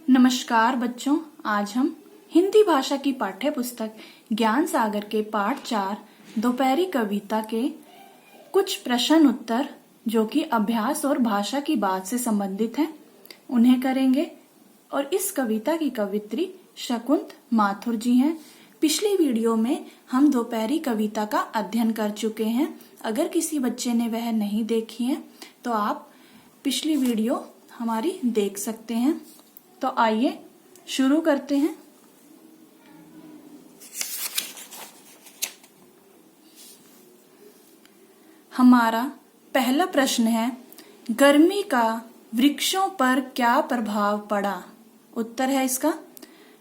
नमस्कार बच्चों, आज हम हिंदी भाषा की पाठ्य पुस्तक ज्ञान सागर के पाठ 4 दोपहरी कविता के कुछ प्रश्न उत्तर जो कि अभ्यास और भाषा की बात से संबंधित हैं, उन्हें करेंगे। और इस कविता की कवित्री शकुंत माथुर जी हैं। पिछली वीडियो में हम दोपहरी कविता का अध्ययन कर चुके हैं। अगर किसी बच्चे ने वह नहीं देखी है तो आप पिछली वीडियो हमारी देख सकते हैं। तो आइए शुरू करते हैं। हमारा पहला प्रश्न है, गर्मी का वृक्षों पर क्या प्रभाव पड़ा? उत्तर है इसका,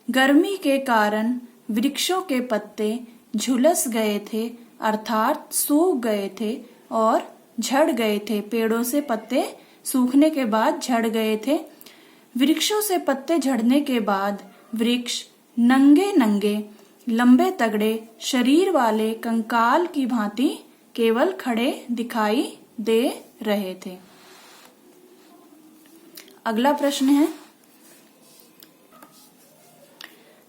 गर्मी के कारण वृक्षों के पत्ते झुलस गए थे, अर्थात सूख गए थे और झड़ गए थे। पेड़ों से पत्ते सूखने के बाद झड़ गए थे। वृक्षों से पत्ते झड़ने के बाद वृक्ष नंगे नंगे लंबे तगड़े शरीर वाले कंकाल की भांति केवल खड़े दिखाई दे रहे थे। अगला प्रश्न है,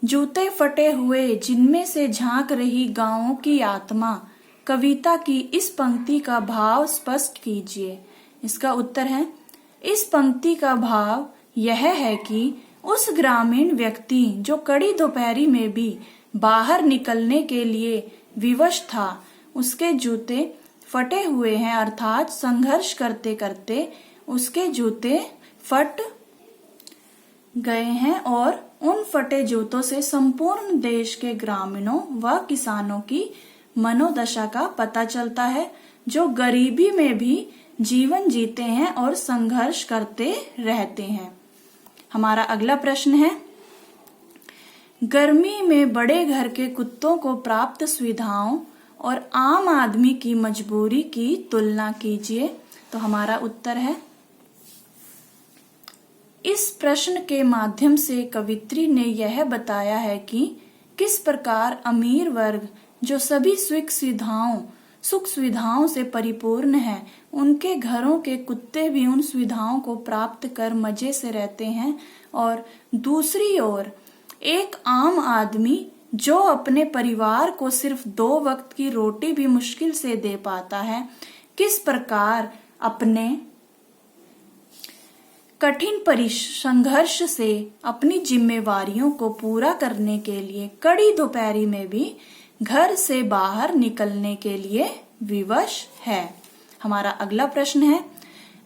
जूते फटे हुए जिनमें से झांक रही गांवों की आत्मा, कविता की इस पंक्ति का भाव स्पष्ट कीजिए। इसका उत्तर है, इस पंक्ति का भाव यह है कि उस ग्रामीण व्यक्ति जो कड़ी दोपहरी में भी बाहर निकलने के लिए विवश था, उसके जूते फटे हुए हैं, अर्थात संघर्ष करते करते उसके जूते फट गए हैं। और उन फटे जूतों से संपूर्ण देश के ग्रामीणों व किसानों की मनोदशा का पता चलता है, जो गरीबी में भी जीवन जीते हैं और संघर्ष करते रहते हैं। हमारा अगला प्रश्न है, गर्मी में बड़े घर के कुत्तों को प्राप्त सुविधाओं और आम आदमी की मजबूरी की तुलना कीजिए। तो हमारा उत्तर है, इस प्रश्न के माध्यम से कवित्री ने यह बताया है कि किस प्रकार अमीर वर्ग जो सभी सुख सुविधाओं से परिपूर्ण है, उनके घरों के कुत्ते भी उन सुविधाओं को प्राप्त कर मजे से रहते हैं। और दूसरी ओर एक आम आदमी जो अपने परिवार को सिर्फ 2 वक्त की रोटी भी मुश्किल से दे पाता है, किस प्रकार अपने कठिन संघर्ष से अपनी जिम्मेवारियों को पूरा करने के लिए कड़ी दोपहरी में भी घर से बाहर निकलने के लिए विवश है। हमारा अगला प्रश्न है,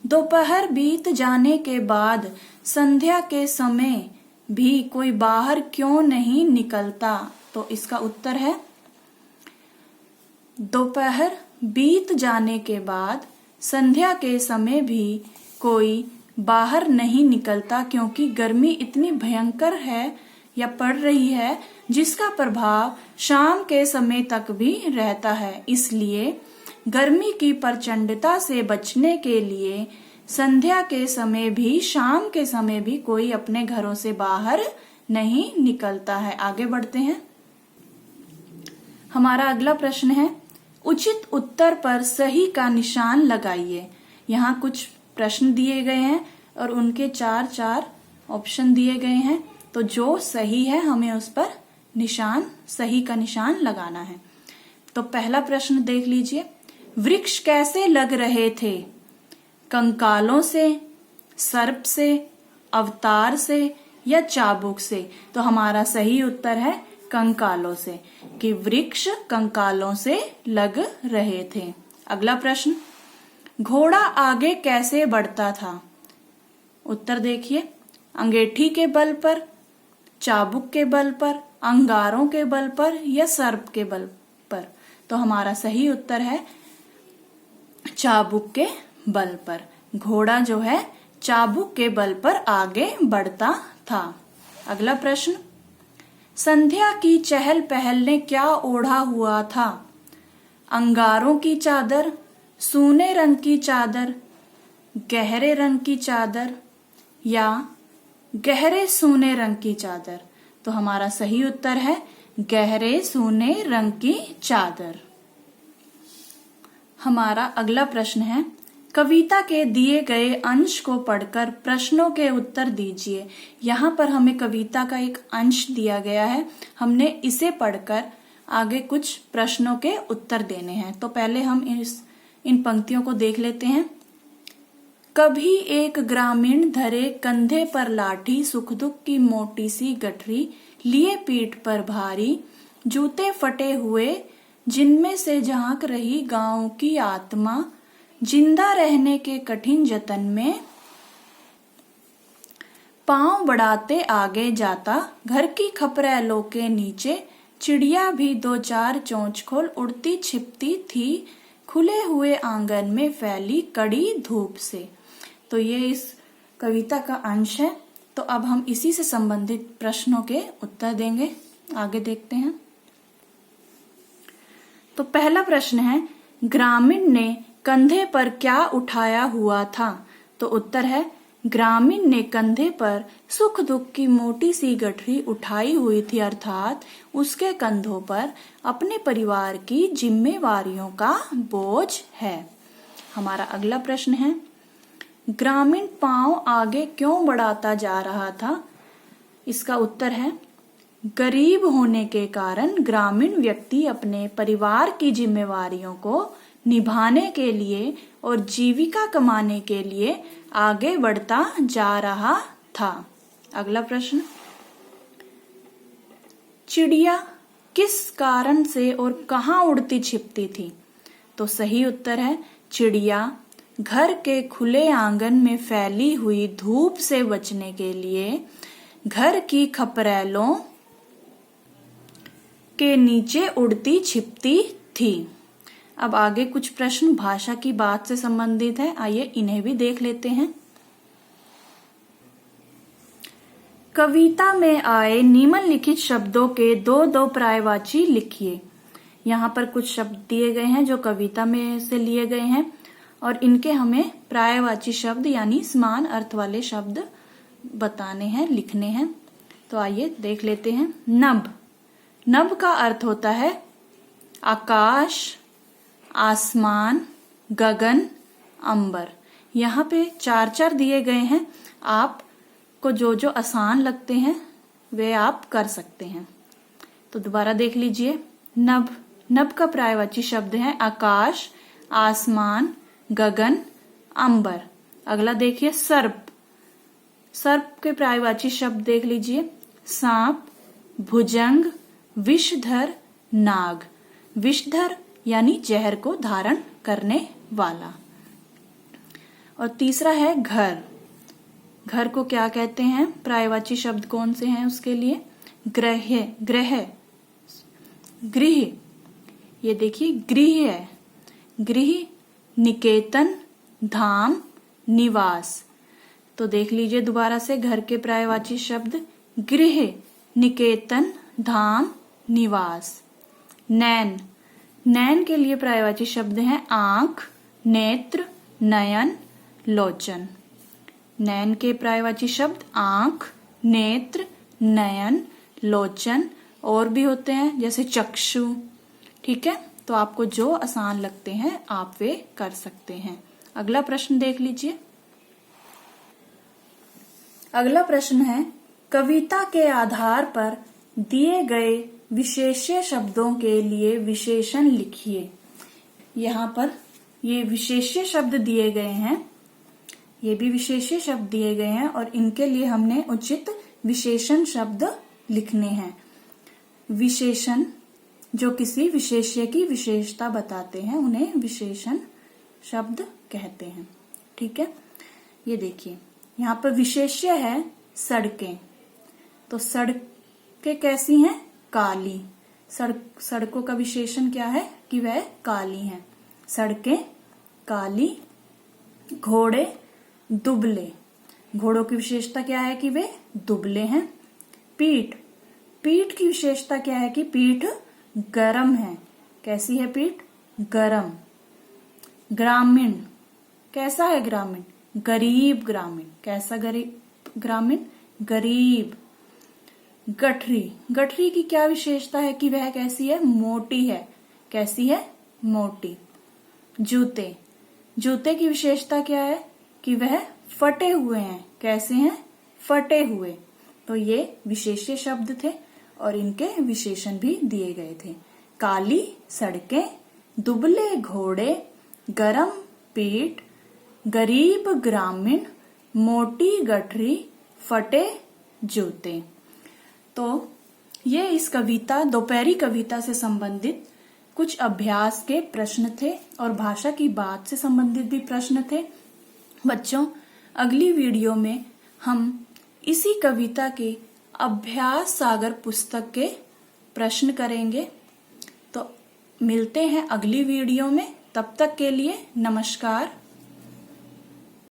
दोपहर बीत जाने के बाद संध्या के समय भी कोई बाहर क्यों नहीं निकलता? तो इसका उत्तर है, दोपहर बीत जाने के बाद संध्या के समय भी कोई बाहर नहीं निकलता, क्योंकि गर्मी इतनी भयंकर है या पड़ रही है जिसका प्रभाव शाम के समय तक भी रहता है। इसलिए गर्मी की प्रचंडता से बचने के लिए संध्या के समय भी शाम के समय भी कोई अपने घरों से बाहर नहीं निकलता है। आगे बढ़ते हैं। हमारा अगला प्रश्न है, उचित उत्तर पर सही का निशान लगाइए। यहाँ कुछ प्रश्न दिए गए हैं और उनके 4 ऑप्शन दिए गए हैं। तो जो सही है हमें उस पर सही का निशान लगाना है। तो पहला प्रश्न देख लीजिए, वृक्ष कैसे लग रहे थे? कंकालों से, सर्प से, अवतार से या चाबुक से? तो हमारा सही उत्तर है कंकालों से, कि वृक्ष कंकालों से लग रहे थे। अगला प्रश्न, घोड़ा आगे कैसे बढ़ता था? उत्तर देखिए, अंगीठी के बल पर, चाबुक के बल पर, अंगारों के बल पर या सर्प के बल पर? तो हमारा सही उत्तर है चाबुक के बल पर। घोड़ा जो है चाबुक के बल पर आगे बढ़ता था। अगला प्रश्न, संध्या की चहल पहल ने क्या ओढ़ा हुआ था? अंगारों की चादर, सूने रंग की चादर, गहरे रंग की चादर या गहरे सूने रंग की चादर? तो हमारा सही उत्तर है गहरे सूने रंग की चादर। हमारा अगला प्रश्न है, कविता के दिए गए अंश को पढ़कर प्रश्नों के उत्तर दीजिए। यहाँ पर हमें कविता का एक अंश दिया गया है, हमने इसे पढ़कर आगे कुछ प्रश्नों के उत्तर देने हैं। तो पहले हम इन पंक्तियों को देख लेते हैं। कभी एक ग्रामीण धरे कंधे पर लाठी, सुख दुख की मोटी सी गठरी, लिए पीठ पर भारी, जूते फटे हुए जिनमें से झांक रही गांव की आत्मा, जिंदा रहने के कठिन जतन में पांव बढ़ाते आगे जाता, घर की खपरेलों के नीचे चिड़िया भी दो चार चोंच खोल उड़ती छिपती थी, खुले हुए आंगन में फैली कड़ी धूप से। तो ये इस कविता का अंश है। तो अब हम इसी से संबंधित प्रश्नों के उत्तर देंगे। आगे देखते हैं। तो पहला प्रश्न है, ग्रामीण ने कंधे पर क्या उठाया हुआ था? तो उत्तर है, ग्रामीण ने कंधे पर सुख दुख की मोटी सी गठरी उठाई हुई थी, अर्थात उसके कंधों पर अपने परिवार की जिम्मेवारियों का बोझ है। हमारा अगला प्रश्न है, ग्रामीण पांव आगे क्यों बढ़ाता जा रहा था? इसका उत्तर है, गरीब होने के कारण ग्रामीण व्यक्ति अपने परिवार की जिम्मेवारियों को निभाने के लिए और जीविका कमाने के लिए आगे बढ़ता जा रहा था। अगला प्रश्न, चिड़िया किस कारण से और कहाँ उड़ती छिपती थी? तो सही उत्तर है, चिड़िया घर के खुले आंगन में फैली हुई धूप से बचने के लिए घर की खपरेलों के नीचे उड़ती छिपती थी। अब आगे कुछ प्रश्न भाषा की बात से संबंधित है, आइए इन्हें भी देख लेते हैं। कविता में आए निम्नलिखित शब्दों के दो दो पर्यायवाची लिखिए। यहाँ पर कुछ शब्द दिए गए हैं जो कविता में से लिए गए हैं और इनके हमें पर्यायवाची शब्द यानी समान अर्थ वाले शब्द बताने हैं, लिखने हैं। तो आइए देख लेते हैं। नभ, नभ का अर्थ होता है आकाश, आसमान, गगन, अंबर। यहाँ पे चार चार दिए गए हैं, आपको जो जो आसान लगते हैं वे आप कर सकते हैं। तो दोबारा देख लीजिए। नभ, नभ का पर्यायवाची शब्द है आकाश, आसमान, गगन, अंबर। अगला देखिए सर्प, सर्प के पर्यायवाची शब्द देख लीजिए, सांप, भुजंग, विषधर, नाग। विषधर यानी जहर को धारण करने वाला। और तीसरा है घर, घर को क्या कहते हैं? पर्यायवाची शब्द कौन से हैं उसके लिए? ग्रह, ग्रह, गृह, ये देखिए गृह है, गृह, निकेतन, धाम, निवास। तो देख लीजिए दोबारा से, घर के पर्यायवाची शब्द गृह, निकेतन, धाम, निवास। नैन, नैन के लिए पर्यायवाची शब्द हैं आंख, नेत्र, नयन, लोचन। नैन के पर्यायवाची शब्द आंख, नेत्र, नयन, लोचन और भी होते हैं जैसे चक्षु। ठीक है, तो आपको जो आसान लगते हैं आप वे कर सकते हैं। अगला प्रश्न देख लीजिए। अगला प्रश्न है, कविता के आधार पर दिए गए विशेष्य शब्दों के लिए विशेषण लिखिए। यहाँ पर ये विशेष्य शब्द दिए गए हैं, ये भी विशेष्य शब्द दिए गए हैं और इनके लिए हमने उचित विशेषण शब्द लिखने हैं। विशेषण जो किसी विशेष्य की विशेषता बताते हैं उन्हें विशेषण शब्द कहते हैं। ठीक है, ये देखिए यहाँ पर विशेष्य है सड़कें। तो सड़कें कैसी हैं? काली। सड़कों का विशेषण क्या है कि वह काली हैं। सड़कें काली। घोड़े दुबले, घोड़ों की विशेषता क्या है कि वे दुबले हैं। पीठ, पीठ की विशेषता क्या है कि पीठ गरम है। कैसी है पीठ? गरम। ग्रामीण, कैसा है ग्रामीण? गरीब ग्रामीण। कैसा गरीब ग्रामीण? गरीब। गठरी, गठरी की क्या विशेषता है कि वह कैसी है? मोटी है। कैसी है? मोटी। जूते, जूते की विशेषता क्या है कि वह फटे हुए हैं। कैसे हैं? फटे हुए। तो ये विशेष्य शब्द थे और इनके विशेषण भी दिए गए थे। काली सड़कें, दुबले घोड़े, गरम पीठ, गरीब ग्रामीण, मोटी गठरी, फटे जूते। तो ये इस कविता, दोपहरी कविता से संबंधित कुछ अभ्यास के प्रश्न थे और भाषा की बात से संबंधित भी प्रश्न थे। बच्चों, अगली वीडियो में हम इसी कविता के अभ्यास सागर पुस्तक के प्रश्न करेंगे। तो मिलते हैं अगली वीडियो में। तब तक के लिए नमस्कार।